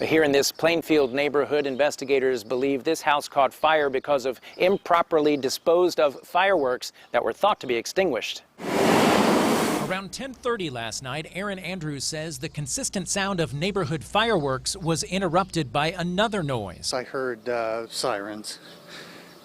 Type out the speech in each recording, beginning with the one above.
Here in this Plainfield neighborhood, investigators believe this house caught fire because of improperly disposed of fireworks that were thought to be extinguished. Around 10:30 last night, Aaron Andrews says the consistent sound of neighborhood fireworks was interrupted by another noise. I heard sirens.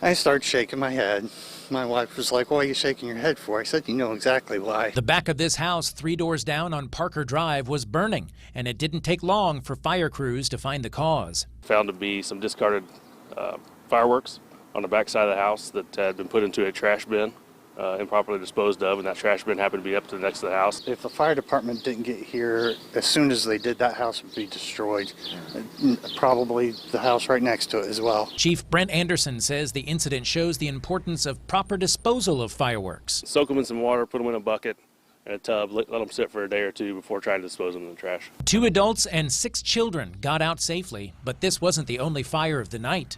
I started shaking my head. My wife was like, "What are you shaking your head for?" I said, "You know exactly why." The back of this house, 3 doors down on Parker Drive, was burning, and it didn't take long for fire crews to find the cause. Found to be some discarded fireworks on the back side of the house that had been put into a trash bin, improperly disposed of, and that trash bin happened to be up to the next to the house. If the fire department didn't get here as soon as they did, that house would be destroyed. Probably the house right next to it as well. Chief Brent Anderson says the incident shows the importance of proper disposal of fireworks. Soak them in some water, put them in a bucket and a tub, let them sit for a day or two before trying to dispose them in the trash. 2 adults and 6 children got out safely, but this wasn't the only fire of the night.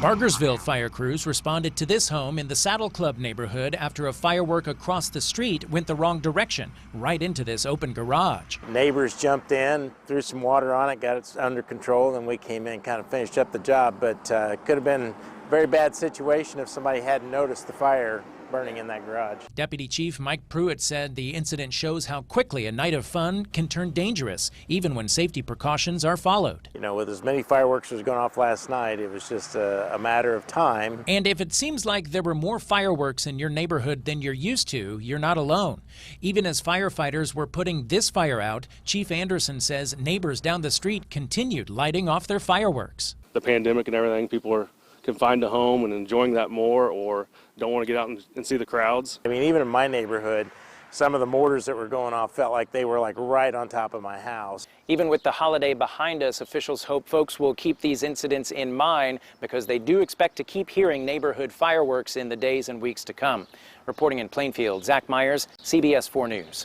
Bargersville fire crews responded to this home in the Saddle Club neighborhood after a firework across the street went the wrong direction, right into this open garage. Neighbors jumped in, threw some water on it, got it under control, and we came in and kind of finished up the job. But it could have been a very bad situation if somebody hadn't noticed the fire burning in that garage. Deputy Chief Mike Pruitt said the incident shows how quickly a night of fun can turn dangerous, even when safety precautions are followed. You know, with as many fireworks as going off last night, it was just a matter of time. And if it seems like there were more fireworks in your neighborhood than you're used to, you're not alone. Even as firefighters were putting this fire out, Chief Anderson says neighbors down the street continued lighting off their fireworks. The pandemic and everything, people are confined to home and enjoying that more, or don't want to get out and see the crowds. I mean, even in my neighborhood, some of the mortars that were going off felt like they were like right on top of my house. Even with the holiday behind us, officials hope folks will keep these incidents in mind because they do expect to keep hearing neighborhood fireworks in the days and weeks to come. Reporting in Plainfield, Zach Myers, CBS 4 News.